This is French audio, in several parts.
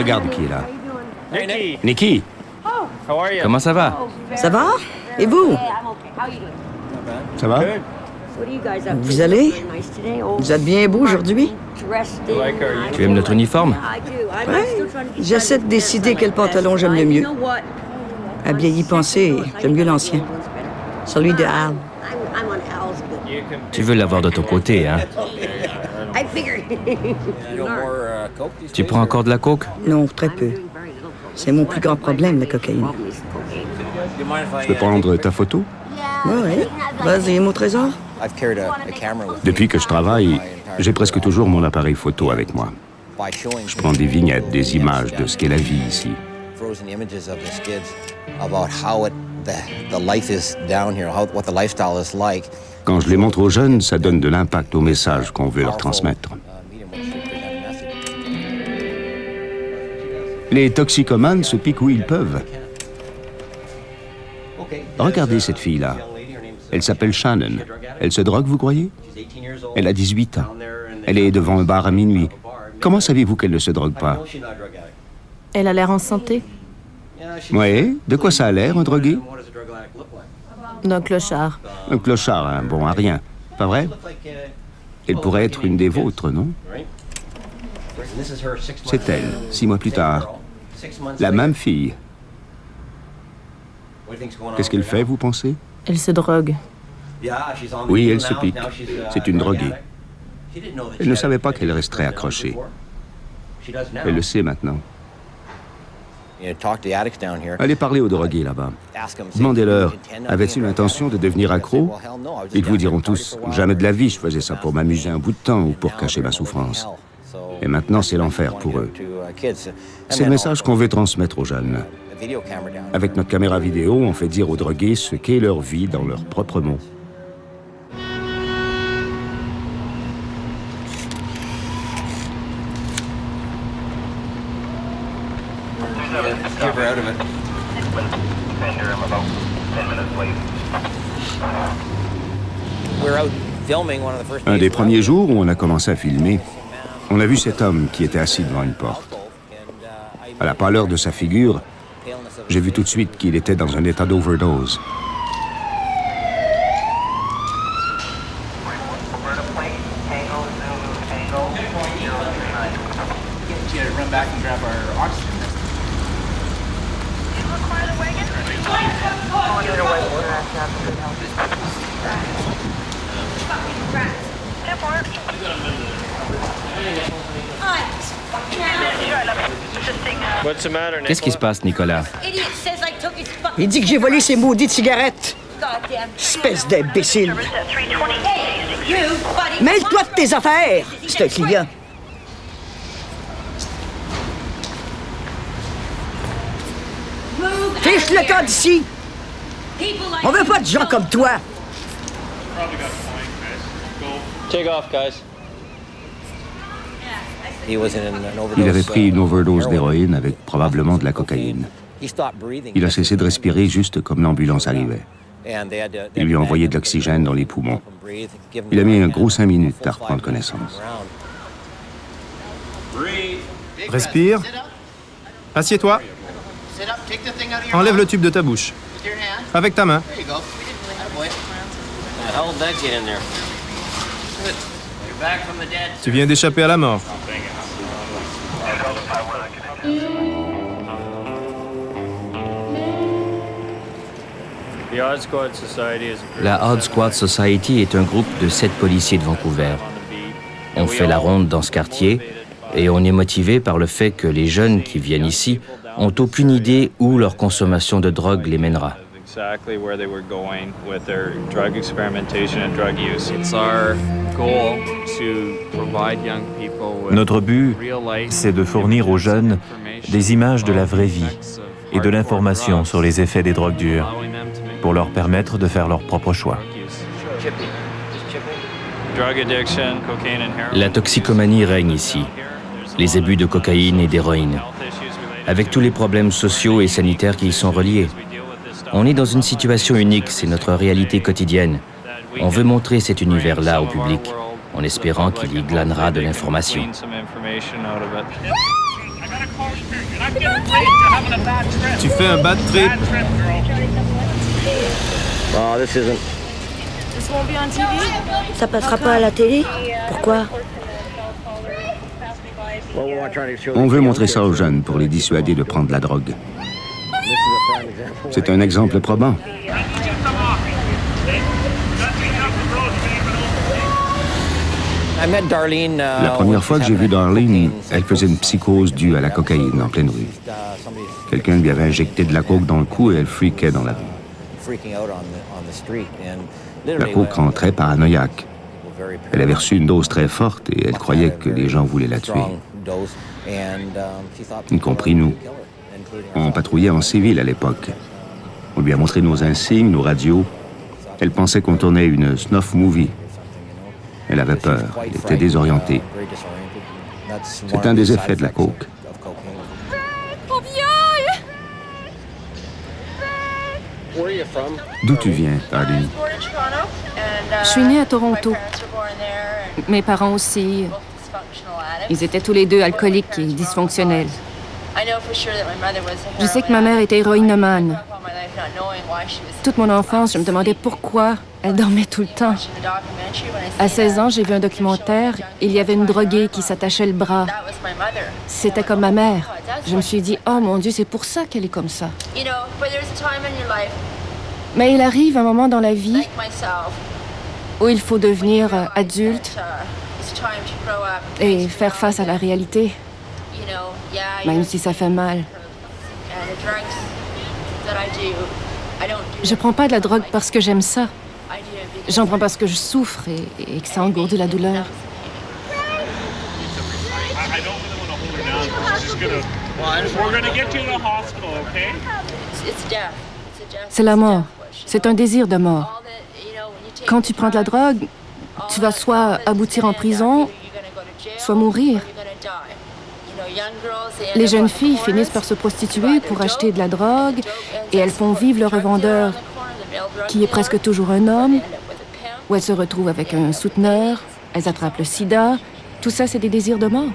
Regarde qui est là. Nikki, Nikki, how are you? comment ça va? Ça va? Et vous? Ça va? Vous allez? Vous êtes bien beau aujourd'hui? Tu aimes notre uniforme? Ouais. J'essaie de décider quel pantalon j'aime le mieux. À bien y penser, j'aime mieux l'ancien. Celui de Al. Tu veux l'avoir de ton côté, hein? Tu prends encore de la coke? Non, très peu. C'est mon plus grand problème, la cocaïne. Je peux prendre ta photo? Oui. Vas-y, mon trésor. Depuis que je travaille, j'ai presque toujours mon appareil photo avec moi. Je prends des vignettes, des images de ce qu'est la vie ici. Quand je les montre aux jeunes, ça donne de l'impact au message qu'on veut leur transmettre. Les toxicomanes se piquent où ils peuvent. Regardez cette fille-là. Elle s'appelle Shannon. Elle se drogue, vous croyez? Elle a 18 ans. Elle est devant un bar à minuit. Comment savez-vous qu'elle ne se drogue pas? Elle a l'air en santé. Oui, de quoi ça a l'air, un drogué? D'un clochard. Un clochard, un bon à rien. Pas vrai? Elle pourrait être une des vôtres, non? C'est elle, 6 mois plus tard. La même fille. Qu'est-ce qu'elle fait, vous pensez? Elle se drogue. Oui, elle se pique. C'est une droguée. Elle ne savait pas qu'elle resterait accrochée. Elle le sait maintenant. Allez parler aux drogués là-bas. Demandez-leur, avaient-ils l'intention de devenir accro? Ils vous diront tous, jamais de la vie, je faisais ça pour m'amuser un bout de temps ou pour cacher ma souffrance. Et maintenant, c'est l'enfer pour eux. C'est le message qu'on veut transmettre aux jeunes. Avec notre caméra vidéo, on fait dire aux drogués ce qu'est leur vie dans leurs propres mots. Un des premiers jours où on a commencé à filmer, on a vu cet homme qui était assis devant une porte. À la pâleur de sa figure, j'ai vu tout de suite qu'il était dans un état d'overdose. Qu'est-ce qui se passe, Nicolas? Il dit que j'ai volé ses maudites cigarettes. Espèce d'imbécile. Mêle-toi de tes affaires. C'est un client. Fiche le camp d'ici. On veut pas de gens comme toi. Take off, guys. Il avait pris une overdose d'héroïne avec probablement de la cocaïne. Il a cessé de respirer juste comme l'ambulance arrivait. Ils lui ont envoyé de l'oxygène dans les poumons. Il a mis un gros 5 minutes à reprendre connaissance. Respire. Assieds-toi. Enlève le tube de ta bouche. Avec ta main. Tu viens d'échapper à la mort. La Odd Squad Society est un groupe de 7 policiers de Vancouver. On fait la ronde dans ce quartier et on est motivé par le fait que les jeunes qui viennent ici ont aucune idée où leur consommation de drogue les mènera. Notre but, c'est de fournir aux jeunes des images de la vraie vie et de l'information sur les effets des drogues dures pour leur permettre de faire leur propre choix. La toxicomanie règne ici. Les abus de cocaïne et d'héroïne. Avec tous les problèmes sociaux et sanitaires qui y sont reliés. On est dans une situation unique, c'est notre réalité quotidienne. On veut montrer cet univers-là au public, en espérant qu'il y glanera de l'information. Tu fais un bad trip. Oh, this isn't. Ça passera pas à la télé? Pourquoi? On veut montrer ça aux jeunes pour les dissuader de prendre la drogue. C'est un exemple probant. La première fois que j'ai vu Darlene, elle faisait une psychose due à la cocaïne en pleine rue. Quelqu'un lui avait injecté de la coke dans le cou et elle freakait dans la rue. La coke rentrait paranoïaque. Elle avait reçu une dose très forte et elle croyait que les gens voulaient la tuer. Y compris nous. On patrouillait en civil à l'époque. On lui a montré nos insignes, nos radios. Elle pensait qu'on tournait une snuff movie. Elle avait peur, elle était désorientée. C'est un des effets de la coke. D'où tu viens, Darlene? Je suis née à Toronto. Mes parents aussi. Ils étaient tous les deux alcooliques et dysfonctionnels. Je sais que ma mère était héroïnomane. Toute mon enfance, je me demandais pourquoi elle dormait tout le temps. À 16 ans, j'ai vu un documentaire. Il y avait une droguée qui s'attachait le bras. C'était comme ma mère. Je me suis dit, oh mon Dieu, c'est pour ça qu'elle est comme ça. Mais il arrive un moment dans la vie où il faut devenir adulte et faire face à la réalité, même si ça fait mal. Je prends pas de la drogue parce que j'aime ça. J'en prends parce que je souffre et que ça engourdit la douleur. C'est la mort. C'est un désir de mort. Quand tu prends de la drogue, tu vas soit aboutir en prison, soit mourir. Les jeunes filles finissent par se prostituer pour acheter de la drogue et elles font vivre le revendeur, qui est presque toujours un homme, ou elles se retrouvent avec un souteneur, elles attrapent le sida. Tout ça, c'est des désirs de mort.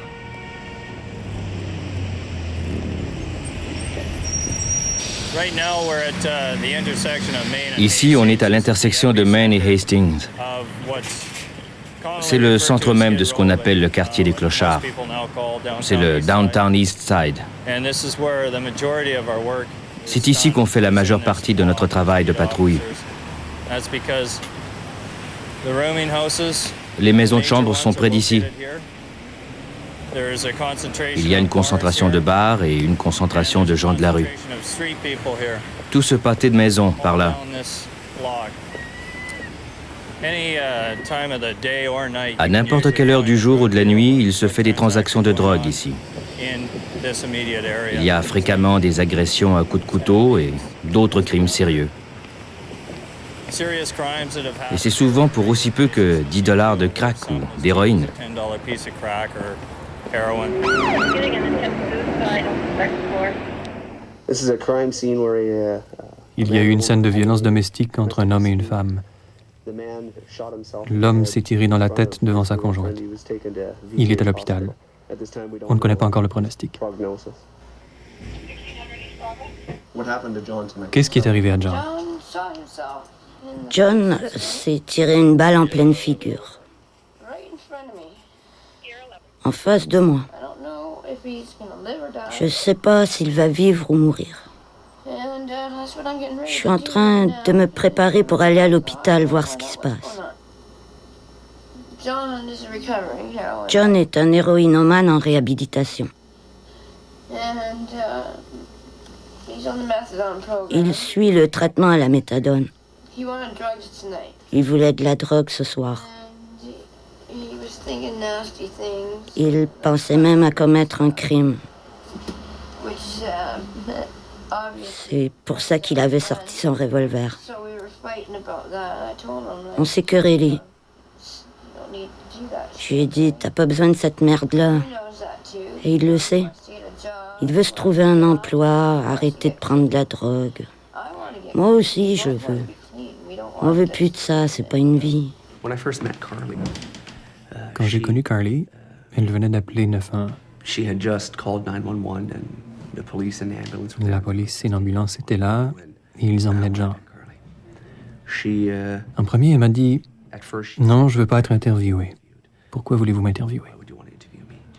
Ici, on est à l'intersection de Main et Hastings. C'est le centre même de ce qu'on appelle le quartier des clochards. C'est le Downtown East Side. C'est ici qu'on fait la majeure partie de notre travail de patrouille. Les maisons de chambre sont près d'ici. Il y a une concentration de bars et une concentration de gens de la rue. Tout ce pâté de maisons par là. À n'importe quelle heure du jour ou de la nuit, il se fait des transactions de drogue ici. Il y a fréquemment des agressions à coups de couteau et d'autres crimes sérieux. Et c'est souvent pour aussi peu que $10 de crack ou d'héroïne. Il y a eu une scène de violence domestique entre un homme et une femme. L'homme s'est tiré dans la tête devant sa conjointe. Il est à l'hôpital. On ne connaît pas encore le pronostic. Qu'est-ce qui est arrivé à John? John s'est tiré une balle en pleine figure. En face de moi. Je ne sais pas s'il va vivre ou mourir. Je suis en train de me préparer pour aller à l'hôpital voir ce qui se passe. John est un héroïnomane en réhabilitation. Il suit le traitement à la méthadone. Il voulait de la drogue ce soir. Il pensait même à commettre un crime. C'est pour ça qu'il avait sorti son revolver. On s'est querellé. Je lui ai dit, t'as pas besoin de cette merde-là. Et il le sait. Il veut se trouver un emploi, arrêter de prendre de la drogue. Moi aussi, je veux. On veut plus de ça, c'est pas une vie. Quand j'ai connu Carly, elle venait d'appeler 911. La police et l'ambulance étaient là et ils emmenaient John. En premier, elle m'a dit « Non, je veux pas être interviewé. Pourquoi voulez-vous m'interviewer ?»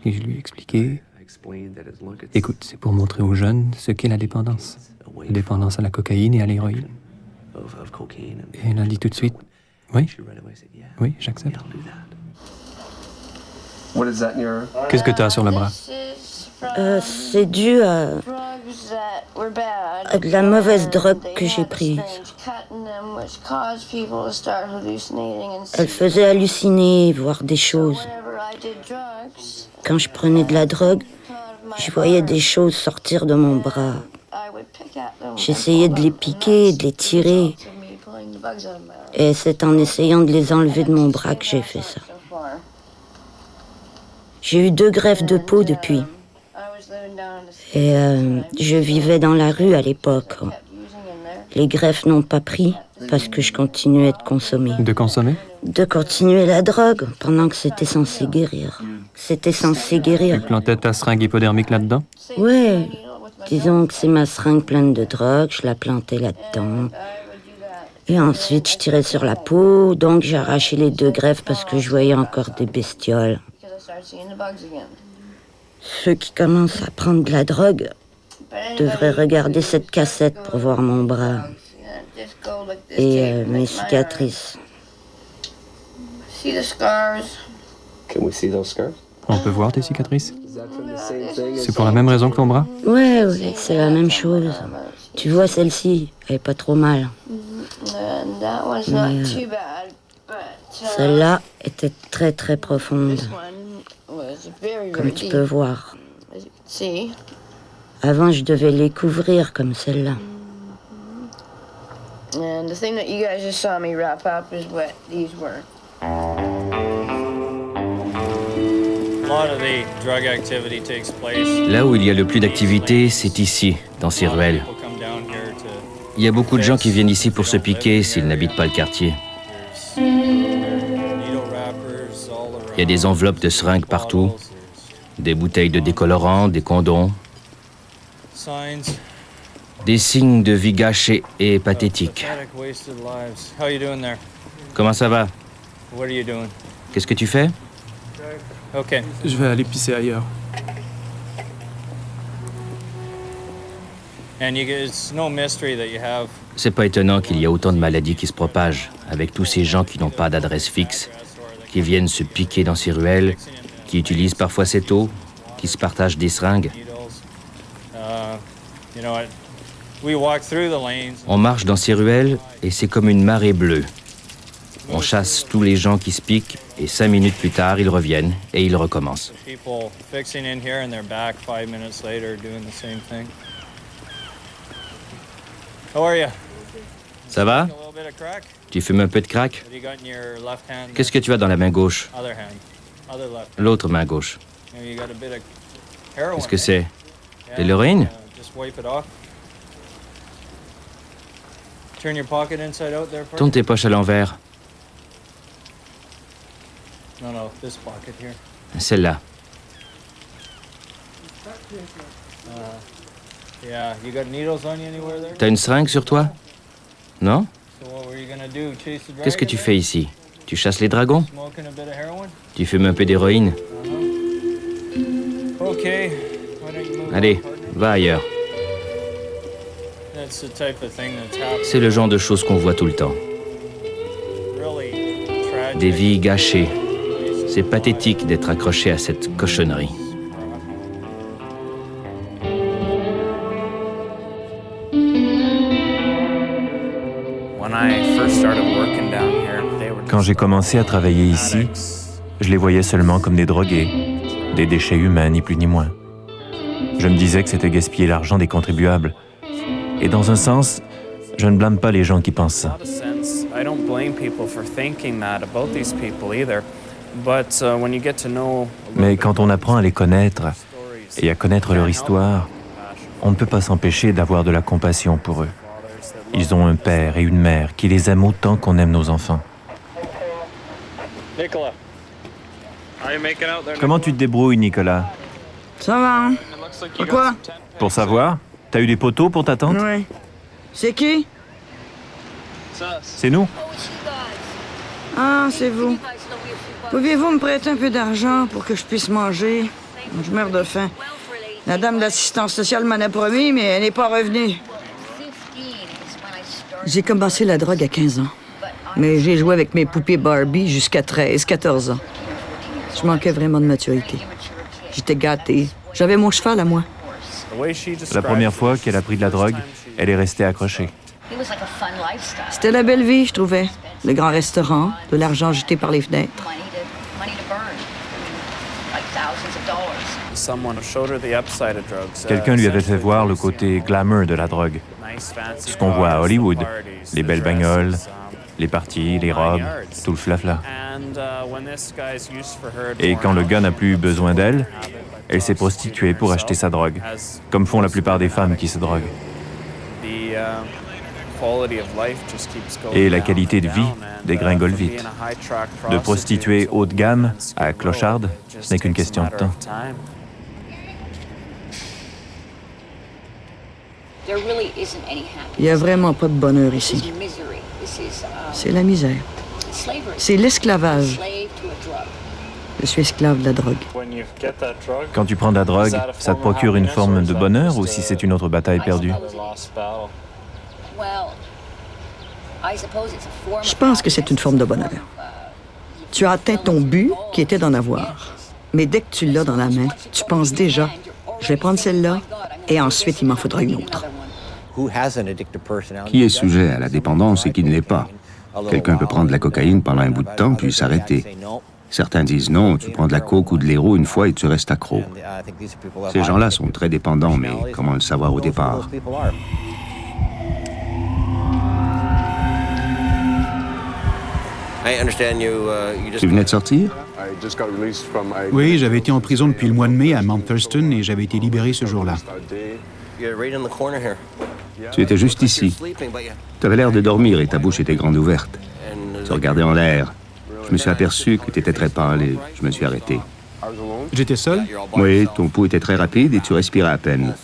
Et je lui ai expliqué « Écoute, c'est pour montrer aux jeunes ce qu'est la dépendance. La dépendance à la cocaïne et à l'héroïne. » Et elle a dit tout de suite « Oui, oui, j'accepte. » Qu'est-ce que tu as sur le bras? C'est dû à de la mauvaise drogue que j'ai prise. Elle faisait halluciner, voir des choses. Quand je prenais de la drogue, je voyais des choses sortir de mon bras. J'essayais de les piquer, de les tirer. Et c'est en essayant de les enlever de mon bras que j'ai fait ça. J'ai eu 2 greffes de peau depuis. Et je vivais dans la rue à l'époque. Les greffes n'ont pas pris parce que je continuais de consommer. De consommer? De continuer la drogue pendant que c'était censé guérir. C'était censé guérir. Tu plantais ta seringue hypodermique là-dedans? Ouais. Disons que c'est ma seringue pleine de drogue, je la plantais là-dedans. Et ensuite, je tirais sur la peau, donc j'ai arraché les 2 greffes parce que je voyais encore des bestioles. Ceux qui commencent à prendre de la drogue devraient regarder cette cassette pour voir mon bras et mes cicatrices. On peut voir tes cicatrices? C'est pour la même raison que ton bras? Ouais, c'est la même chose. Tu vois, celle-ci, elle est pas trop mal. Mais celle-là était très très profonde, comme tu peux voir. Avant, je devais les couvrir comme celle-là. Là où il y a le plus d'activité, c'est ici, dans ces ruelles. Il y a beaucoup de gens qui viennent ici pour se piquer s'ils n'habitent pas le quartier. Il y a des enveloppes de seringues partout, des bouteilles de décolorants, des condoms, des signes de vie gâchée et pathétiques. Comment ça va? Qu'est-ce que tu fais? Je vais aller pisser ailleurs. C'est pas étonnant qu'il y ait autant de maladies qui se propagent, avec tous ces gens qui n'ont pas d'adresse fixe, qui viennent se piquer dans ces ruelles, qui utilisent parfois cette eau, qui se partagent des seringues. On marche dans ces ruelles et c'est comme une marée bleue. On chasse tous les gens qui se piquent et 5 minutes plus tard, ils reviennent et ils recommencent. Ça va? Tu fumes un peu de crack? Qu'est-ce que tu as dans la main gauche? L'autre main gauche. Qu'est-ce que c'est? De l'héroïne? Tourne tes poches à l'envers. Celle-là. T'as une seringue sur toi? Non? Qu'est-ce que tu fais ici? Tu chasses les dragons? Tu fumes un peu d'héroïne? Allez, va ailleurs. C'est le genre de choses qu'on voit tout le temps. Des vies gâchées. C'est pathétique d'être accroché à cette cochonnerie. Quand j'ai commencé à travailler ici, je les voyais seulement comme des drogués, des déchets humains, ni plus ni moins. Je me disais que c'était gaspiller l'argent des contribuables. Et dans un sens, je ne blâme pas les gens qui pensent ça. Mais quand on apprend à les connaître et à connaître leur histoire, on ne peut pas s'empêcher d'avoir de la compassion pour eux. Ils ont un père et une mère qui les aiment autant qu'on aime nos enfants. Nicolas. Comment tu te débrouilles, Nicolas? Ça va, hein? Pourquoi? Pour savoir, t'as eu des poteaux pour ta tante? Oui. C'est qui? C'est nous. Ah, c'est vous. Pouviez-vous me prêter un peu d'argent pour que je puisse manger? Je meurs de faim. La dame d'assistance sociale m'en a promis, mais elle n'est pas revenue. J'ai commencé la drogue à 15 ans. Mais j'ai joué avec mes poupées Barbie jusqu'à 13, 14 ans. Je manquais vraiment de maturité. J'étais gâtée. J'avais mon cheval à moi. La première fois qu'elle a pris de la drogue, elle est restée accrochée. C'était la belle vie, je trouvais. Le grand restaurant, de l'argent jeté par les fenêtres. Quelqu'un lui avait fait voir le côté glamour de la drogue. Ce qu'on voit à Hollywood. Les belles bagnoles, les parties, les robes, tout le flafla. Et quand le gars n'a plus besoin d'elle, elle s'est prostituée pour acheter sa drogue, comme font la plupart des femmes qui se droguent. Et la qualité de vie dégringole vite. De prostituée haut de gamme à clocharde, ce n'est qu'une question de temps. Il n'y a vraiment pas de bonheur ici. C'est la misère. C'est l'esclavage. Je suis esclave de la drogue. Quand tu prends de la drogue, ça te procure une forme de bonheur ou si c'est une autre bataille perdue? Je pense que c'est une forme de bonheur. Tu as atteint ton but qui était d'en avoir. Mais dès que tu l'as dans la main, tu penses déjà, je vais prendre celle-là et ensuite il m'en faudra une autre. Qui est sujet à la dépendance et qui ne l'est pas? Quelqu'un peut prendre de la cocaïne pendant un bout de temps puis s'arrêter. Certains disent non, tu prends de la coke ou de l'héro une fois et tu restes accro. Ces gens-là sont très dépendants, mais comment le savoir au départ? Tu venais de sortir? Oui, j'avais été en prison depuis le mois de mai à Mount Thurston et j'avais été libéré ce jour-là. Tu étais juste ici. Tu avais l'air de dormir et ta bouche était grande ouverte. Tu regardais en l'air. Je me suis aperçu que tu étais très pâle et je me suis arrêté. J'étais seul? Oui, ton pouls était très rapide et tu respirais à peine.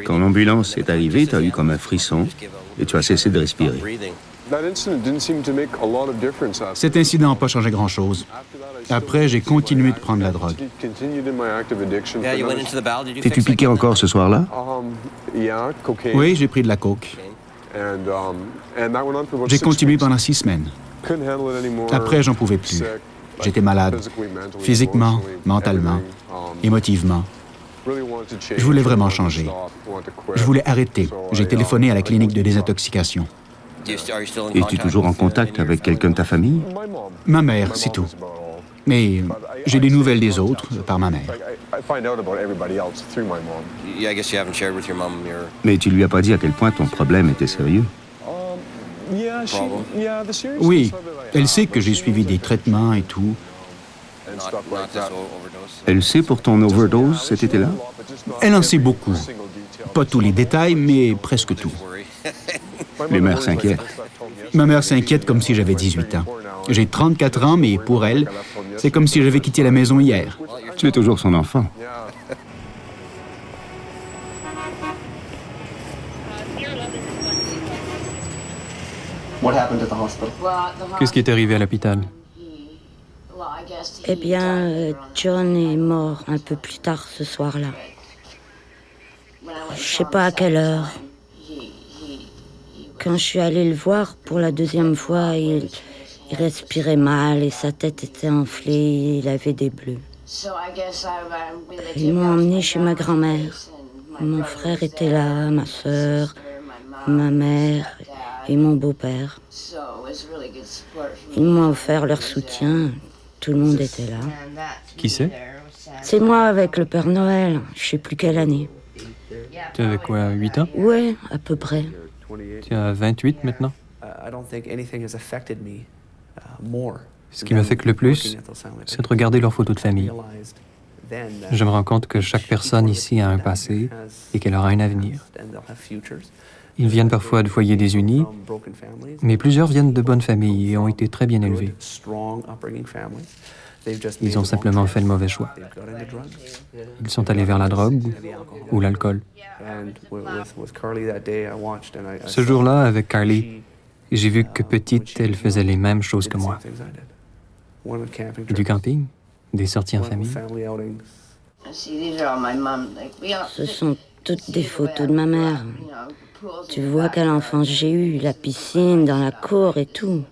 Quand l'ambulance est arrivée, tu as eu comme un frisson et tu as cessé de respirer. Cet incident n'a pas changé grand-chose. Après, j'ai continué de prendre la drogue. T'es-tu piqué encore ce soir-là? Oui, j'ai pris de la coke. J'ai continué pendant 6 semaines. Après, j'en pouvais plus. J'étais malade, physiquement, mentalement, émotivement. Je voulais vraiment changer. Je voulais arrêter. J'ai téléphoné à la clinique de désintoxication. Es-tu toujours en contact avec quelqu'un de ta famille? Ma mère, c'est tout. Mais j'ai des nouvelles des autres par ma mère. Mais tu lui as pas dit à quel point ton problème était sérieux? Oui, elle sait que j'ai suivi des traitements et tout. Elle sait pour ton overdose cet été-là? Elle en sait beaucoup. Pas tous les détails, mais presque tout. Les mères s'inquiètent. Ma mère s'inquiète comme si j'avais 18 ans. J'ai 34 ans, mais pour elle, c'est comme si j'avais quitté la maison hier. Tu es toujours son enfant. Qu'est-ce qui est arrivé à l'hôpital? Eh bien, John est mort un peu plus tard ce soir-là. Je sais pas à quelle heure. Quand je suis allée le voir pour la deuxième fois, il respirait mal et sa tête était enflée, il avait des bleus. Ils m'ont emmené chez ma grand-mère. Mon frère était là, ma sœur, ma mère et mon beau-père. Ils m'ont offert leur soutien. Tout le monde était là. Qui c'est? C'est moi avec le Père Noël. Je sais plus quelle année. Tu avais quoi, 8 ans? Ouais, à peu près. Tu as 28 maintenant? Ce qui m'affecte le plus, c'est de regarder leurs photos de famille. Je me rends compte que chaque personne ici a un passé et qu'elle aura un avenir. Ils viennent parfois de foyers désunis, mais plusieurs viennent de bonnes familles et ont été très bien élevés. Ils ont simplement fait le mauvais choix. Ils sont allés vers la drogue ou l'alcool. Ce jour-là, avec Carly, j'ai vu que petite, elle faisait les mêmes choses que moi. Du camping, des sorties en famille. Ce sont toutes des photos de ma mère. Tu vois quel enfant j'ai eu, la piscine, dans la cour et tout.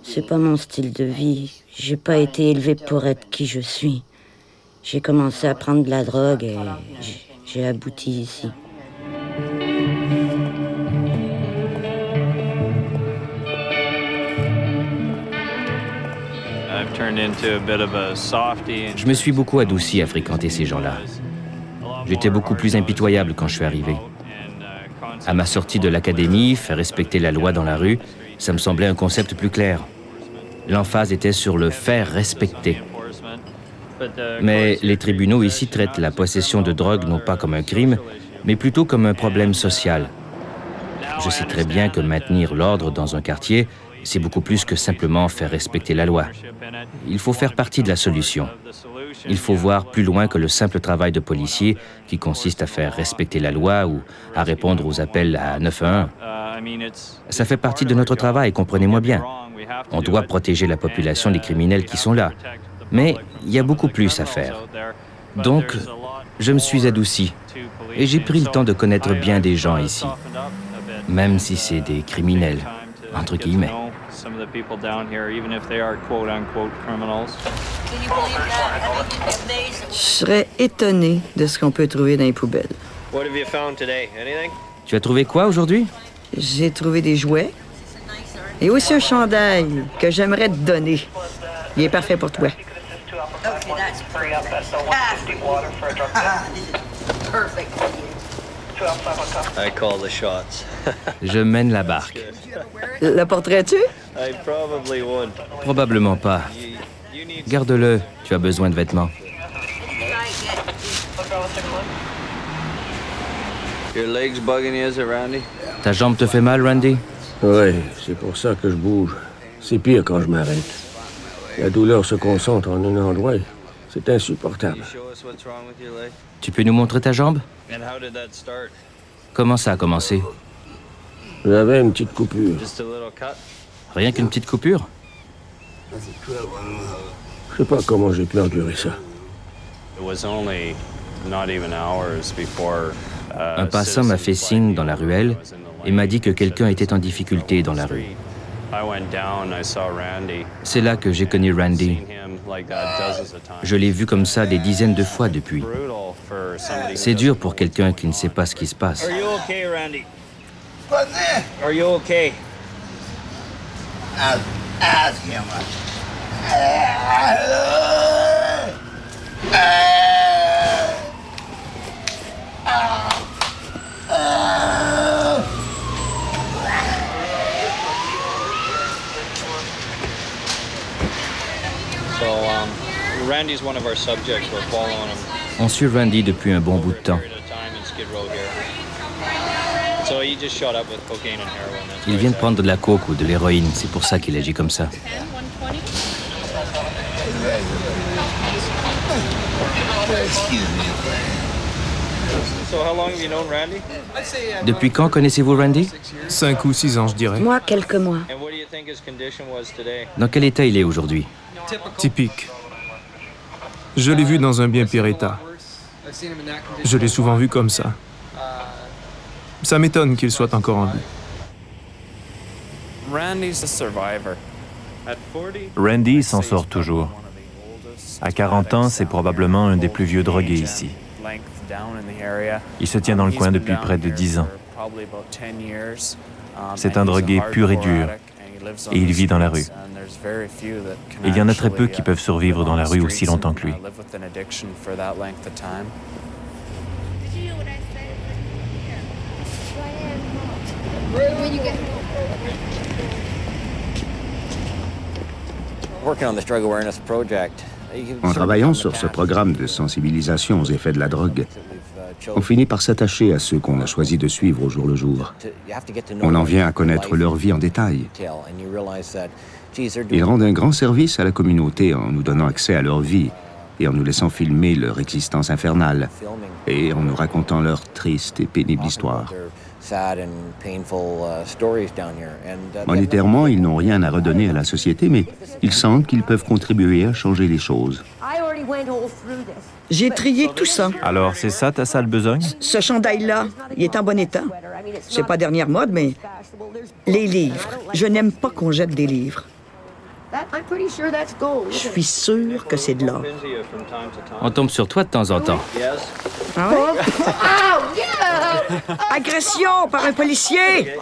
C'est pas mon style de vie. J'ai pas été élevée pour être qui je suis. J'ai commencé à prendre de la drogue et j'ai abouti ici. Je me suis beaucoup adouci à fréquenter ces gens-là. J'étais beaucoup plus impitoyable quand je suis arrivé. À ma sortie de l'académie, faire respecter la loi dans la rue, ça me semblait un concept plus clair. L'emphase était sur le faire respecter. Mais les tribunaux ici traitent la possession de drogue non pas comme un crime, mais plutôt comme un problème social. Je sais très bien que maintenir l'ordre dans un quartier, c'est beaucoup plus que simplement faire respecter la loi. Il faut faire partie de la solution. Il faut voir plus loin que le simple travail de policier qui consiste à faire respecter la loi ou à répondre aux appels à 911. Ça fait partie de notre travail, comprenez-moi bien. On doit protéger la population des criminels qui sont là. Mais il y a beaucoup plus à faire. Donc, je me suis adouci et j'ai pris le temps de connaître bien des gens ici. Même si c'est des criminels, entre guillemets. Je serais étonné de ce qu'on peut trouver dans les poubelles. Tu as trouvé quoi aujourd'hui? J'ai trouvé des jouets et aussi un chandail que j'aimerais te donner. Il est parfait pour toi. Je mène la barque. Le porterais-tu? Probablement pas. Garde-le, tu as besoin de vêtements. Ta jambe te fait mal, Randy? Oui, c'est pour ça que je bouge. C'est pire quand je m'arrête. La douleur se concentre en un endroit. C'est insupportable. Tu peux nous montrer ta jambe? Comment ça a commencé? J'avais une petite coupure. Rien qu'une petite coupure? Je sais pas comment j'ai pu endurer ça. Un passant m'a fait signe dans la ruelle et m'a dit que quelqu'un était en difficulté dans la rue. C'est là que j'ai connu Randy. Je l'ai vu comme ça des dizaines de fois depuis. C'est dur pour quelqu'un qui ne sait pas ce qui se passe. On suit Randy depuis un bon bout de temps. Il vient de prendre de la coke ou de l'héroïne, c'est pour ça qu'il agit comme ça. Depuis quand connaissez-vous Randy? 5 ou 6 ans, je dirais. Moi, quelques mois. Dans quel état il est aujourd'hui? Typique. Je l'ai vu dans un bien pire état. Je l'ai souvent vu comme ça. Ça m'étonne qu'il soit encore en vie. Randy s'en sort toujours. À 40 ans, c'est probablement un des plus vieux drogués ici. Il se tient dans le coin depuis près de 10 ans. C'est un drogué pur et dur, et il vit dans la rue. Et il y en a très peu qui peuvent survivre dans la rue aussi longtemps que lui. En travaillant sur ce programme de sensibilisation aux effets de la drogue, on finit par s'attacher à ceux qu'on a choisi de suivre au jour le jour. On en vient à connaître leur vie en détail. Ils rendent un grand service à la communauté en nous donnant accès à leur vie et en nous laissant filmer leur existence infernale et en nous racontant leur triste et pénible histoire. Monétairement, ils n'ont rien à redonner à la société, mais ils sentent qu'ils peuvent contribuer à changer les choses. J'ai trié tout ça. Alors, c'est ça ta sale besogne? Ce chandail-là, il est en bon état. C'est pas dernière mode, mais les livres. Je n'aime pas qu'on jette des livres. Je suis sûre que c'est de l'or. On tombe sur toi de temps en temps. Ah ouais? Agression par un policier!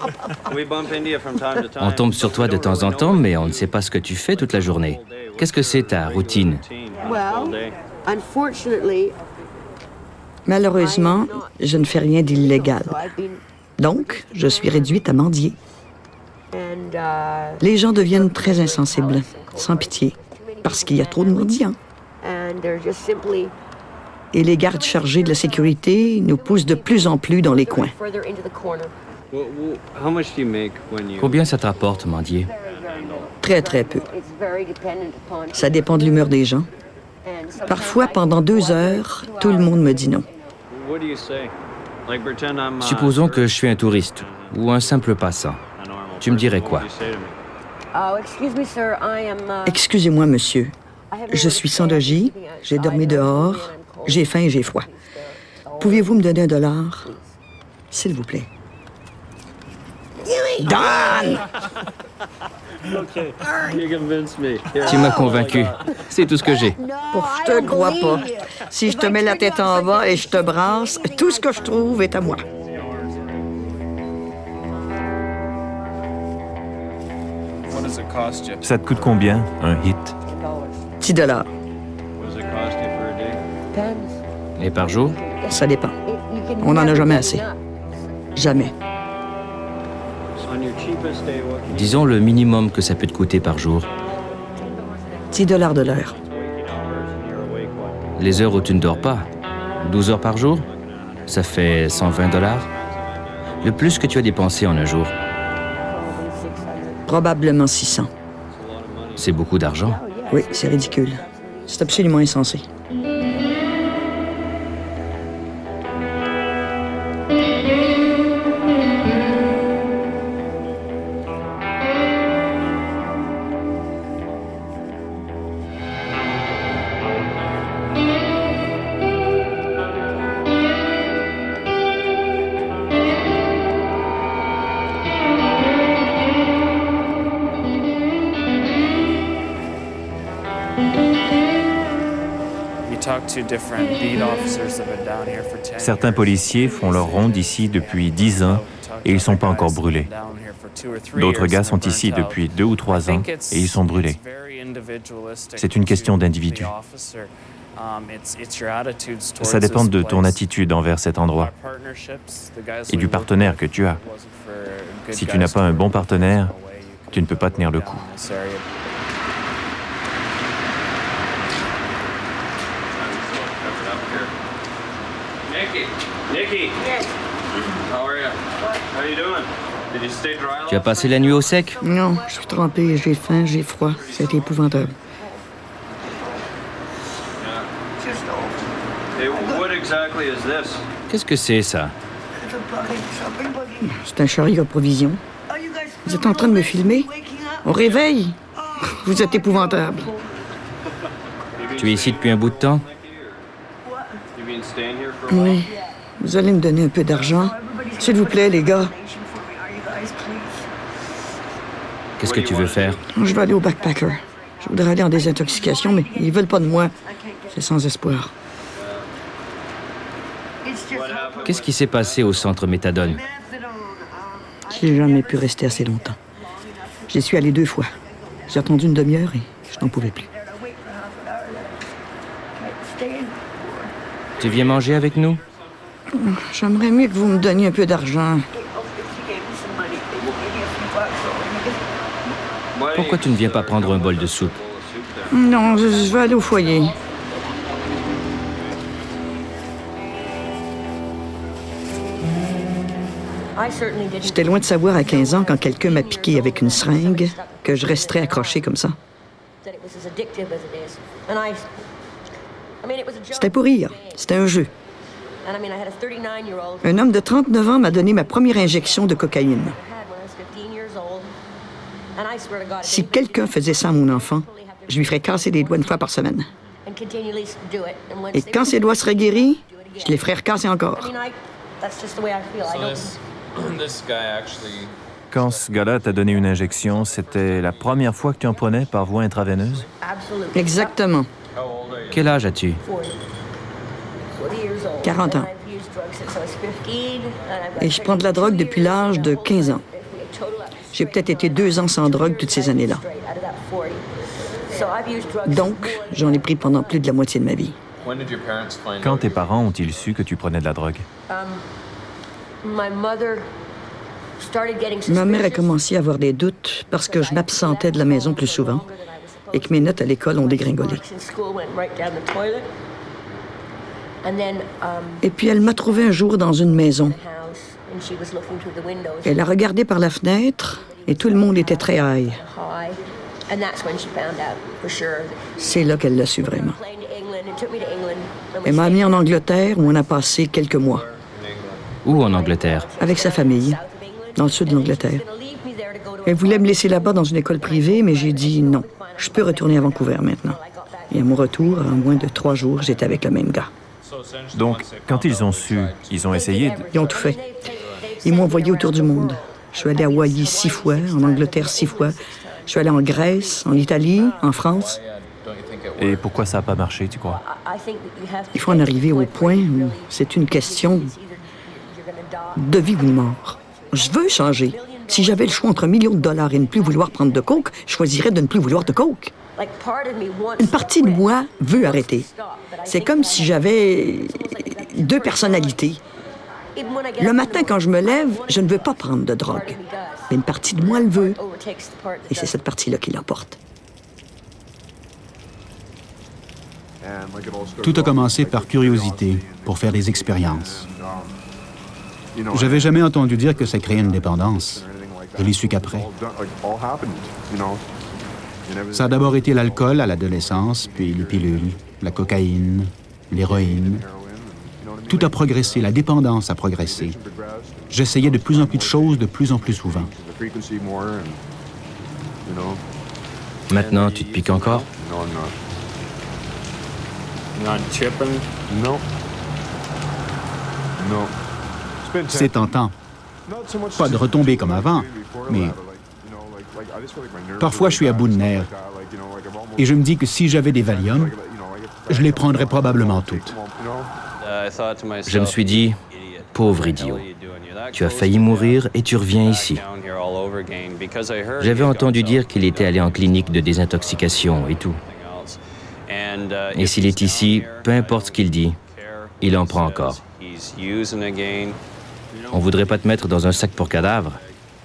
On tombe sur toi de temps en temps, mais on ne sait pas ce que tu fais toute la journée. Qu'est-ce que c'est ta routine? Malheureusement, je ne fais rien d'illégal. Donc, je suis réduite à mendier. Les gens deviennent très insensibles, sans pitié, parce qu'il y a trop de mendiants. Et les gardes chargés de la sécurité nous poussent de plus en plus dans les coins. Combien ça te rapporte, mendier? Très, très peu. Ça dépend de l'humeur des gens. Parfois, pendant 2 heures, tout le monde me dit non. Supposons que je suis un touriste ou un simple passant. Tu me dirais quoi? Excusez-moi, monsieur. Je suis sans logis, j'ai dormi dehors, j'ai faim et j'ai froid. Pouvez-vous me donner $1? S'il vous plaît. Donne! Tu m'as convaincu. C'est tout ce que j'ai. Je te crois pas. Si je te mets la tête en bas et je te brasse, tout ce que je trouve est à moi. Ça te coûte combien, un hit? $10. Et par jour? Ça dépend. On n'en a jamais assez. Jamais. Disons le minimum que ça peut te coûter par jour. $10 de l'heure. Les heures où tu ne dors pas, 12 heures par jour, ça fait $120. Le plus que tu as dépensé en un jour. Probablement 600. C'est beaucoup d'argent. Oui, c'est ridicule. C'est absolument insensé. Certains policiers font leur ronde ici depuis 10 ans et ils ne sont pas encore brûlés. D'autres gars sont ici depuis 2 ou 3 ans et ils sont brûlés. C'est une question d'individu. Ça dépend de ton attitude envers cet endroit et du partenaire que tu as. Si tu n'as pas un bon partenaire, tu ne peux pas tenir le coup. Nikki. How are you? How you doing? Did you stay dry? Tu as passé la nuit au sec? Non, je suis trempée, j'ai faim, j'ai froid. C'est épouvantable. Hey, what exactly is this? Qu'est-ce que c'est, ça? C'est un chariot à provisions. Vous êtes en train de me filmer? Au réveil? Vous êtes épouvantable. Tu es ici depuis un bout de temps? Oui. Vous allez me donner un peu d'argent? S'il vous plaît, les gars. Qu'est-ce que tu veux faire? Je vais aller au backpacker. Je voudrais aller en désintoxication, mais ils veulent pas de moi. C'est sans espoir. Qu'est-ce qui s'est passé au centre méthadone? J'ai jamais pu rester assez longtemps. J'y suis allé 2 fois. J'ai attendu une demi-heure et je n'en pouvais plus. Tu viens manger avec nous? J'aimerais mieux que vous me donniez un peu d'argent. Pourquoi tu ne viens pas prendre un bol de soupe? Non, je vais aller au foyer. J'étais loin de savoir à 15 ans, quand quelqu'un m'a piqué avec une seringue, que je resterais accroché comme ça. C'était pour rire. C'était un jeu. Un homme de 39 ans m'a donné ma première injection de cocaïne. Si quelqu'un faisait ça à mon enfant, je lui ferais casser les doigts une fois par semaine. Et quand ses doigts seraient guéris, je les ferais recasser encore. Quand ce gars-là t'a donné une injection, c'était la première fois que tu en prenais par voie intraveineuse? Exactement. Quel âge as-tu? 40 ans. Et je prends de la drogue depuis l'âge de 15 ans. J'ai peut-être été 2 ans sans drogue toutes ces années-là. Donc, j'en ai pris pendant plus de la moitié de ma vie. Quand tes parents ont-ils su que tu prenais de la drogue? Ma mère a commencé à avoir des doutes parce que je m'absentais de la maison plus souvent et que mes notes à l'école ont dégringolé. Et puis elle m'a trouvé un jour dans une maison. Elle a regardé par la fenêtre et tout le monde était très high. C'est là qu'elle l'a su vraiment. Elle m'a amené en Angleterre où on a passé quelques mois. Où en Angleterre? Avec sa famille, dans le sud de l'Angleterre. Elle voulait me laisser là-bas dans une école privée, mais j'ai dit non. Je peux retourner à Vancouver maintenant. Et à mon retour, en moins de 3 jours, j'étais avec le même gars. Donc, quand ils ont su, ils ont essayé de... Ils ont tout fait. Ils m'ont envoyé autour du monde. Je suis allée à Hawaï 6 fois, en Angleterre 6 fois. Je suis allée en Grèce, en Italie, en France. Et pourquoi ça n'a pas marché, tu crois? Il faut en arriver au point où c'est une question de vie ou de mort. Je veux changer. Si j'avais le choix entre $1 million et ne plus vouloir prendre de coke, je choisirais de ne plus vouloir de coke. Une partie de moi veut arrêter. C'est comme si j'avais 2 personnalités. Le matin, quand je me lève, je ne veux pas prendre de drogue. Mais une partie de moi le veut. Et c'est cette partie-là qui l'emporte. Tout a commencé par curiosité, pour faire des expériences. J'avais jamais entendu dire que ça créait une dépendance. Je l'ai su qu'après. Ça a d'abord été l'alcool à l'adolescence, puis les pilules, la cocaïne, l'héroïne. Tout a progressé, la dépendance a progressé. J'essayais de plus en plus de choses, de plus en plus souvent. Maintenant, tu te piques encore? Non. C'est tentant. Pas de retomber comme avant, mais parfois je suis à bout de nerfs. Et je me dis que si j'avais des Valium, je les prendrais probablement toutes. Je me suis dit, pauvre idiot, tu as failli mourir et tu reviens ici. J'avais entendu dire qu'il était allé en clinique de désintoxication et tout. Et s'il est ici, peu importe ce qu'il dit, il en prend encore. On voudrait pas te mettre dans un sac pour cadavres.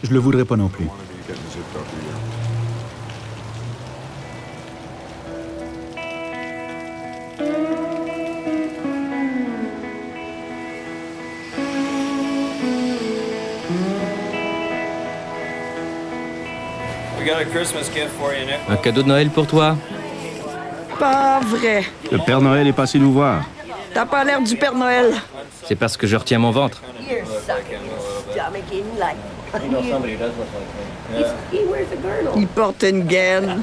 Je le voudrais pas non plus. Un cadeau de Noël pour toi? Pas vrai. Le Père Noël est passé nous voir. T'as pas l'air du Père Noël. C'est parce que je retiens mon ventre. Il porte une gaine.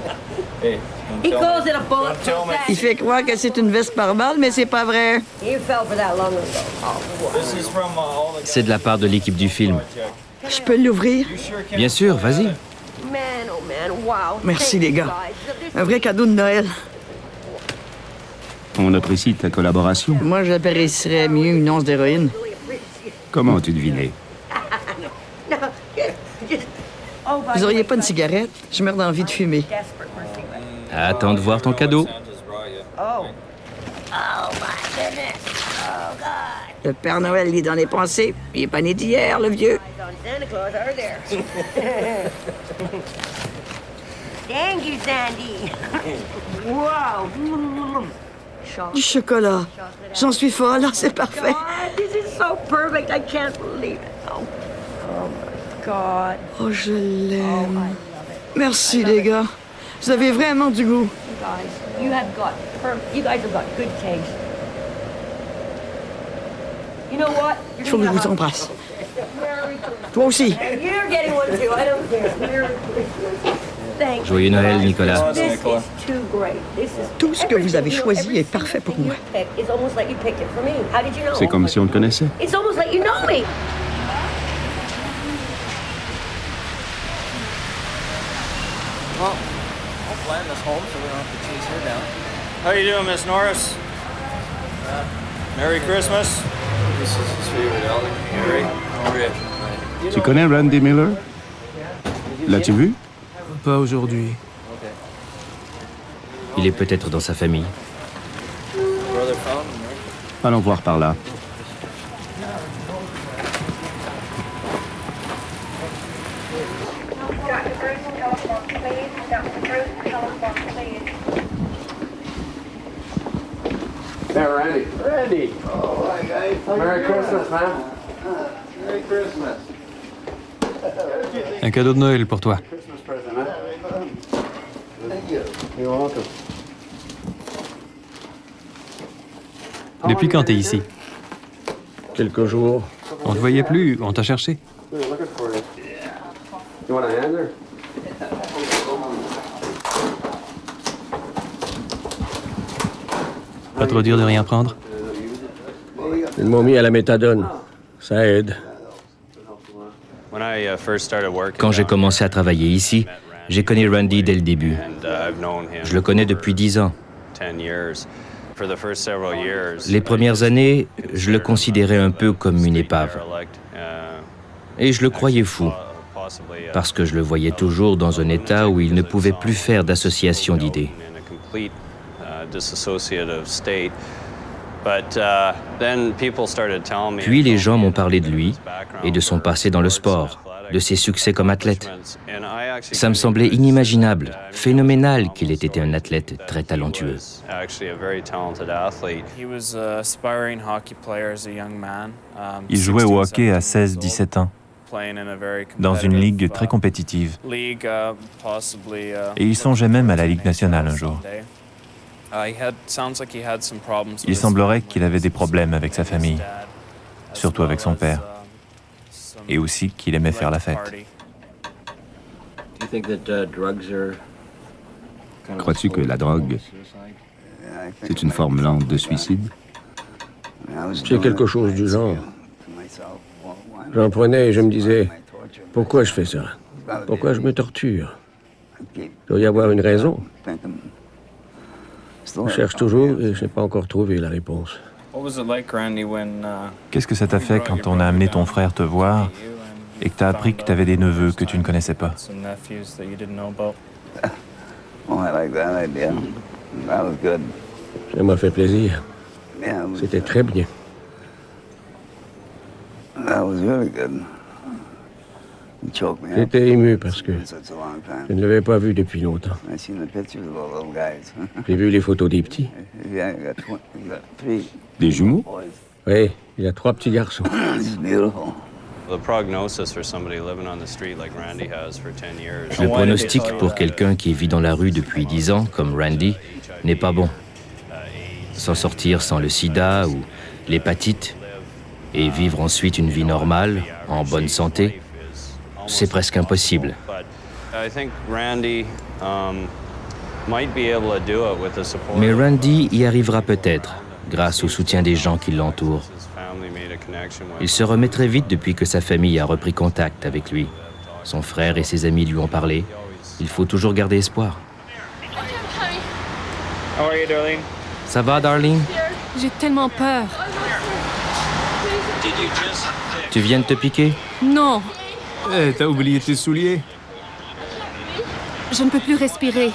Il fait croire que c'est une veste par balle, mais c'est pas vrai. C'est de la part de l'équipe du film. Je peux l'ouvrir? Bien sûr, vas-y. Merci, les gars. Un vrai cadeau de Noël. On apprécie ta collaboration. Moi, j'apprécierais mieux une once d'héroïne. Comment as-tu deviné? Vous auriez pas une cigarette? Je meurs d'envie de fumer. Attends de voir ton cadeau. Le Père Noël, il est dans les pensées. Il est pas né d'hier, le vieux. Thank you, Sandy. Wow. Du chocolat. J'en suis folle, c'est parfait. This is so perfect. I can't believe it. Oh. Oh, je l'aime. Merci, les gars. Vous avez vraiment du goût. You guys have got good taste. You know what? Il faut que je vous embrasse. Toi aussi. You're getting one too. I don't care. Merry Christmas. Thank you. Joyeux Noël, Nicolas. This is too great. This is Tout ce que vous avez choisi est parfait pour moi. It's almost like you picked it for me. How did you know? C'est comme si on le connaissait. It's almost like you know me. Well, I'll plan this home so we don't have to chase her down. How you doing, Miss Norris? Merry Christmas. This is his favorite Alec. Harry. How are you? Tu connais Randy Miller? L'as-tu vu? Pas aujourd'hui. Il est peut-être dans sa famille. Brother found him, right? Allons voir par là. Hey, Randy. Randy. Oh, hi, guys. Merry Christmas, man. Merry Christmas. Un cadeau de Noël pour toi. Christmas present, huh? Thank you. You're welcome. Depuis quand t'es ici? Quelques jours. On te voyait plus, on t'a cherché. We were looking for you. You want a hand there? Pas trop dur de rien prendre? Ils m'ont mis à la méthadone. Ça aide. Quand j'ai commencé à travailler ici, j'ai connu Randy dès le début. Je le connais depuis 10 ans. Les premières années, je le considérais un peu comme une épave. Et je le croyais fou, parce que je le voyais toujours dans un état où il ne pouvait plus faire d'association d'idées. Puis les gens m'ont parlé de lui et de son passé dans le sport, de ses succès comme athlète. Ça me semblait inimaginable, phénoménal qu'il ait été un athlète très talentueux. Il jouait au hockey à 16-17 ans, dans une ligue très compétitive. Et il songeait même à la Ligue nationale un jour. Il semblerait qu'il avait des problèmes avec sa famille, surtout avec son père, et aussi qu'il aimait faire la fête. Crois-tu que la drogue, c'est une forme lente de suicide? C'est quelque chose du genre. J'en prenais et je me disais, pourquoi je fais ça? Pourquoi je me torture? Il doit y avoir une raison. Je cherche toujours et je n'ai pas encore trouvé la réponse. Qu'est-ce que ça t'a fait quand on a amené ton frère te voir et que t'as appris que t'avais des neveux que tu ne connaissais pas? Ça m'a fait plaisir. C'était très bien. J'étais ému parce que je ne l'avais pas vu depuis longtemps. J'ai vu les photos des petits. Des jumeaux? Oui, il y a 3 petits garçons. Le pronostic pour quelqu'un qui vit dans la rue depuis 10 ans, comme Randy, n'est pas bon. S'en sortir sans le sida ou l'hépatite et vivre ensuite une vie normale, en bonne santé, c'est presque impossible. Mais Randy y arrivera peut-être, grâce au soutien des gens qui l'entourent. Il se remet très vite depuis que sa famille a repris contact avec lui. Son frère et ses amis lui ont parlé. Il faut toujours garder espoir. How are you, darling? Ça va, darling? J'ai tellement peur. Tu viens de te piquer? Non, Eh, t'as oublié tes souliers? je ne peux plus respirer.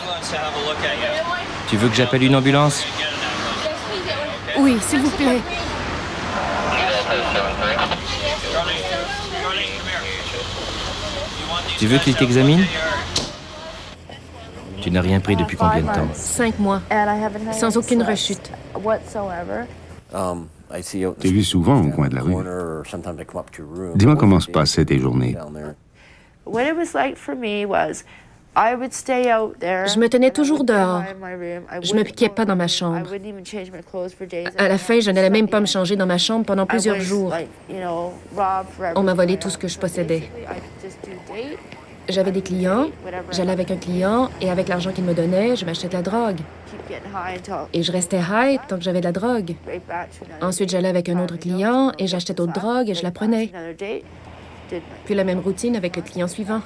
Tu veux que j'appelle une ambulance? Oui, s'il vous plaît. Tu veux qu'il t'examine? Tu n'as rien pris depuis combien de temps? 5 mois, sans aucune rechute. T'es vu souvent au coin de la rue. Dis-moi comment se passaient tes journées. Je me tenais toujours dehors. Je me piquais pas dans ma chambre. À la fin, je n'allais même pas me changer dans ma chambre pendant plusieurs jours. On m'a volé tout ce que je possédais. J'avais des clients, j'allais avec un client et avec l'argent qu'il me donnait, je m'achetais de la drogue. Et je restais high tant que j'avais de la drogue. Ensuite, j'allais avec un autre client et j'achetais d'autres drogues et je la prenais. Puis la même routine avec le client suivant.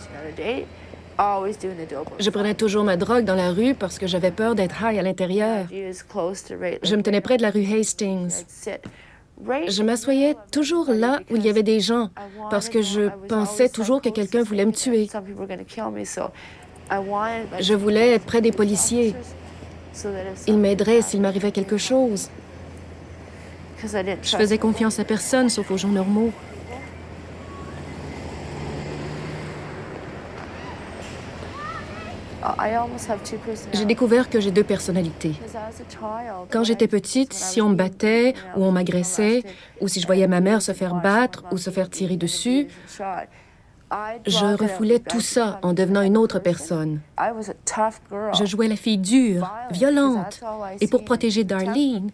Je prenais toujours ma drogue dans la rue parce que j'avais peur d'être high à l'intérieur. Je me tenais près de la rue Hastings. Je m'assoyais toujours là où il y avait des gens parce que je pensais toujours que quelqu'un voulait me tuer. Je voulais être près des policiers. Ils m'aideraient s'il m'arrivait quelque chose. Je faisais confiance à personne sauf aux gens normaux. J'ai découvert que j'ai deux personnalités. Quand j'étais petite, si on me battait ou on m'agressait, ou si je voyais ma mère se faire battre ou se faire tirer dessus, je refoulais tout ça en devenant une autre personne. Je jouais la fille dure, violente. Et pour protéger Darlene,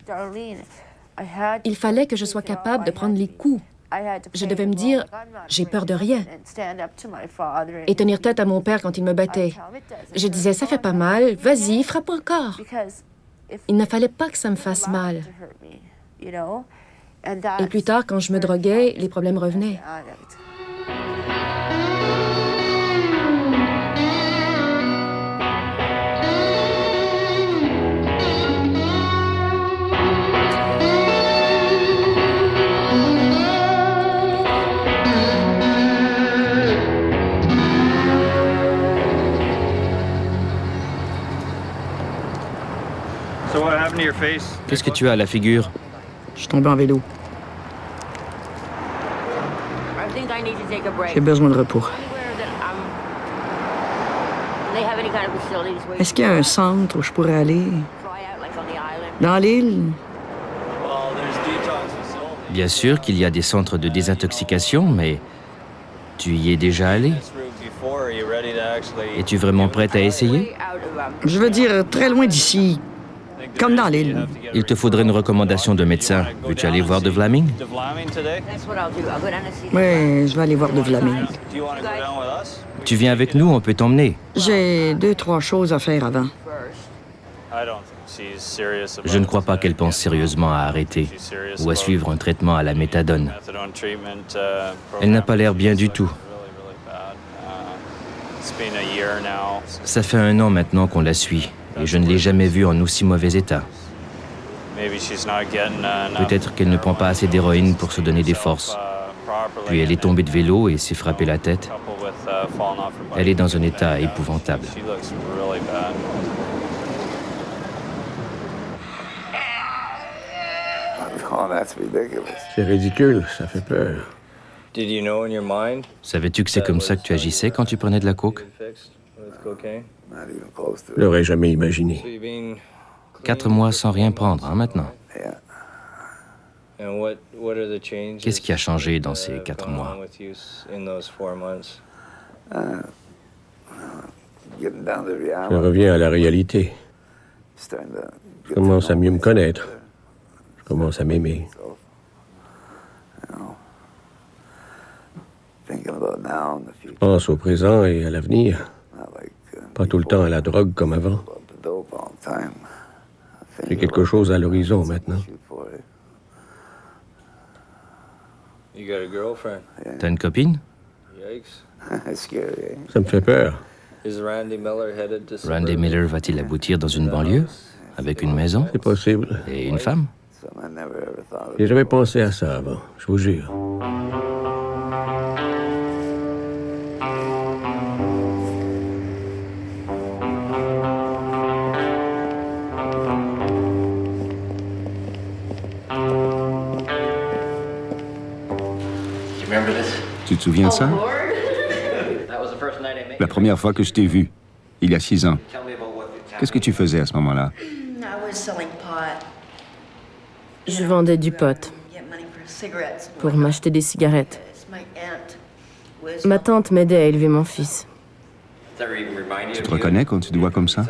il fallait que je sois capable de prendre les coups. Je devais me dire, j'ai peur de rien. Et tenir tête à mon père quand il me battait. Je disais, ça fait pas mal, vas-y, frappe encore. Il ne fallait pas que ça me fasse mal. Et plus tard, quand je me droguais, les problèmes revenaient. Qu'est-ce que tu as à la figure? Je suis tombé en vélo. J'ai besoin de repos. Est-ce qu'il y a un centre où je pourrais aller? Dans l'île? Bien sûr qu'il y a des centres de désintoxication, mais tu y es déjà allé? Es-tu vraiment prête à essayer? Je veux dire, très loin d'ici. Comme dans l'île. Il te faudrait une recommandation de médecin. Veux-tu aller voir de Vlaming? Oui, je vais aller voir de Vlaming. Tu viens avec nous, on peut t'emmener. J'ai 2-3 choses à faire avant. Je ne crois pas qu'elle pense sérieusement à arrêter ou à suivre un traitement à la méthadone. Elle n'a pas l'air bien du tout. Ça fait 1 an maintenant qu'on la suit. Et je ne l'ai jamais vue en aussi mauvais état. Peut-être qu'elle ne prend pas assez d'héroïne pour se donner des forces. Puis elle est tombée de vélo et s'est frappée la tête. Elle est dans un état épouvantable. C'est ridicule, ça fait peur. Savais-tu que c'est comme ça que tu agissais quand tu prenais de la coke? Je l'aurais jamais imaginé. 4 mois sans rien prendre, hein, maintenant? Qu'est-ce qui a changé dans ces 4 mois? Je reviens à la réalité. Je commence à mieux me connaître. Je commence à m'aimer. Je pense au présent et à l'avenir. Pas tout le temps à la drogue comme avant. J'ai quelque chose à l'horizon maintenant. T'as une copine? Ça me fait peur. Randy Miller va-t-il aboutir dans une banlieue? Avec une maison? C'est possible. Et une femme? J'ai jamais pensé à ça avant, je vous jure. Tu te souviens de ça? La première fois que je t'ai vu, il y a 6 ans. Qu'est-ce que tu faisais à ce moment-là? Je vendais du pot. pour m'acheter des cigarettes. Ma tante m'aidait à élever mon fils. Tu te reconnais quand tu te vois comme ça?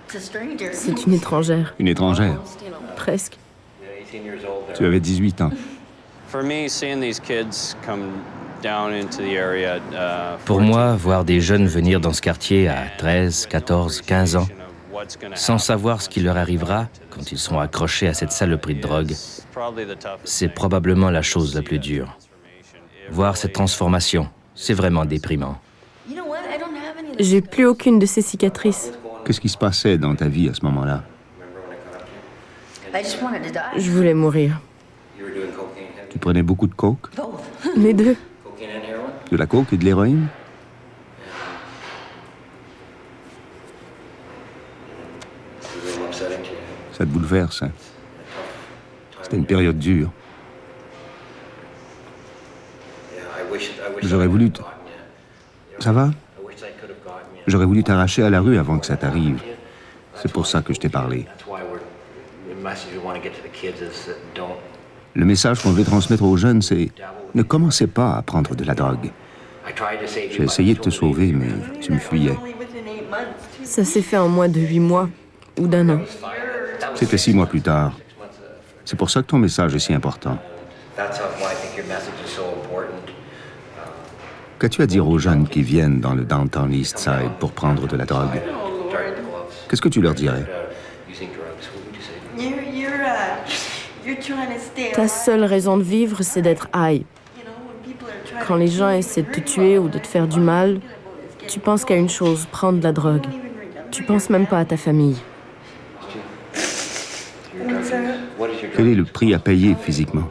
C'est une étrangère. Une étrangère? Presque. Tu avais 18 ans. Pour moi, voir des jeunes venir dans ce quartier à 13, 14, 15 ans, sans savoir ce qui leur arrivera quand ils seront accrochés à cette saloperie de drogue, c'est probablement la chose la plus dure. Voir cette transformation, c'est vraiment déprimant. J'ai plus aucune de ces cicatrices. Qu'est-ce qui se passait dans ta vie à ce moment-là? Je voulais mourir. Tu prenais beaucoup de coke? Les deux. De la coke et de l'héroïne? Ça te bouleverse, hein? C'était une période dure. J'aurais voulu te... Ça va? J'aurais voulu t'arracher à la rue avant que ça t'arrive. C'est pour ça que je t'ai parlé. Le message qu'on veut transmettre aux jeunes, c'est ne commencez pas à prendre de la drogue. J'ai essayé de te sauver, mais tu me fuyais. Ça s'est fait en moins de 8 mois ou d'un an. C'était 6 mois plus tard. C'est pour ça que ton message est si important. Qu'as-tu à dire aux jeunes qui viennent dans le downtown East Side pour prendre de la drogue? Qu'est-ce que tu leur dirais? Ta seule raison de vivre, c'est d'être high. Quand les gens essaient de te tuer ou de te faire du mal, tu penses qu'à une chose, prendre de la drogue. Tu penses même pas à ta famille. Quel est le prix à payer physiquement?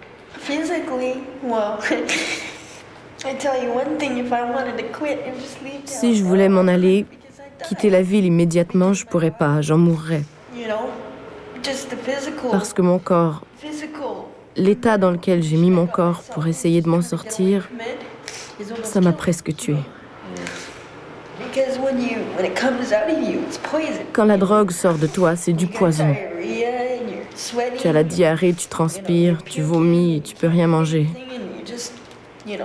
Si je voulais m'en aller, quitter la ville immédiatement, je pourrais pas, j'en mourrais. Parce que mon corps, l'état dans lequel j'ai mis mon corps pour essayer de m'en sortir, ça m'a presque tué. Quand la drogue sort de toi, c'est du poison. Tu as la diarrhée, tu transpires, tu vomis et tu peux rien manger.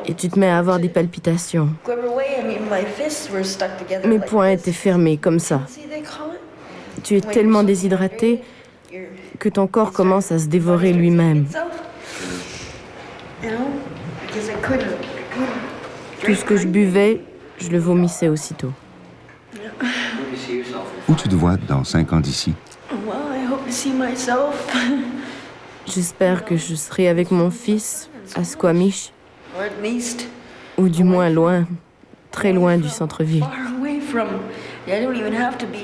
Et tu te mets à avoir des palpitations. Mes poings étaient fermés comme ça. Tu es tellement déshydraté que ton corps commence à se dévorer lui-même. Tout ce que je buvais, je le vomissais aussitôt. Où tu te vois dans 5 ans d'ici? J'espère que je serai avec mon fils à Squamish, ou du moins loin, très loin du centre-ville.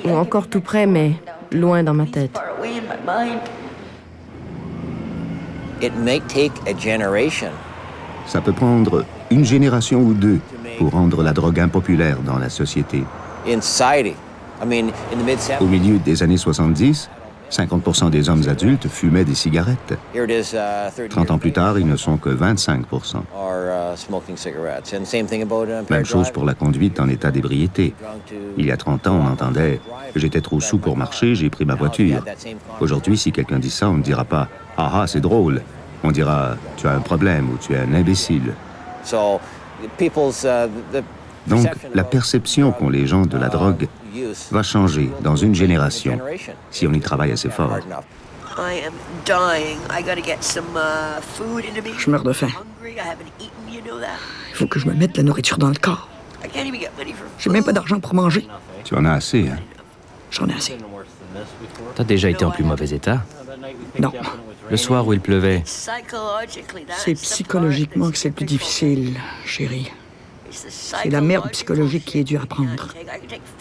Ou encore tout près, mais loin dans ma tête. Ça peut prendre une génération ou deux pour rendre la drogue impopulaire dans la société. Au milieu des années 70, 50% des hommes adultes fumaient des cigarettes. 30 ans plus tard, ils ne sont que 25%. Même chose pour la conduite en état d'ébriété. Il y a 30 ans, on entendait « J'étais trop saoul pour marcher, j'ai pris ma voiture ». Aujourd'hui, si quelqu'un dit ça, on ne dira pas « Ah ah, c'est drôle ». On dira « Tu as un problème » ou « Tu es un imbécile ». Donc, la perception qu'ont les gens de la drogue va changer dans une génération, si on y travaille assez fort. Je meurs de faim. Il faut que je me mette la nourriture dans le corps. J'ai même pas d'argent pour manger. Tu en as assez, hein? J'en ai assez. T'as déjà été en plus mauvais état? Non. Le soir où il pleuvait? C'est psychologiquement que c'est le plus difficile, chérie. C'est la merde psychologique qui est dure à prendre.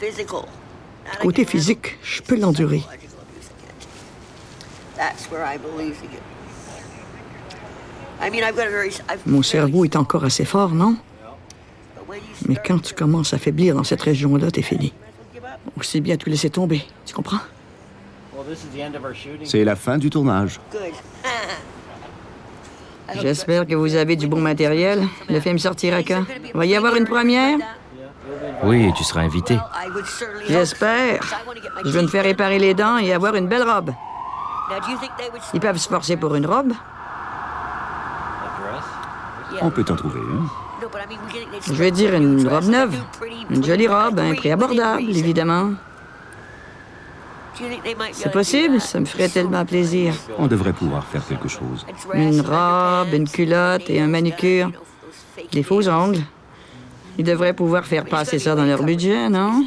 Le côté physique, je peux l'endurer. Mon cerveau est encore assez fort, non? Mais quand tu commences à faiblir dans cette région-là, t'es fini. Aussi bien tout laisser tomber, tu comprends? C'est la fin du tournage. J'espère que vous avez du bon matériel. Le film sortira quand? Va y avoir une première? Oui, tu seras invité. J'espère. Je veux me faire réparer les dents et avoir une belle robe. Ils peuvent se forcer pour une robe. On peut en trouver une. Je veux dire une robe neuve. Une jolie robe, à un prix abordable, évidemment. C'est possible, ça me ferait tellement plaisir. On devrait pouvoir faire quelque chose. Une robe, une culotte et un manucure. Des faux ongles. Ils devraient pouvoir faire passer ça dans leur budget, non?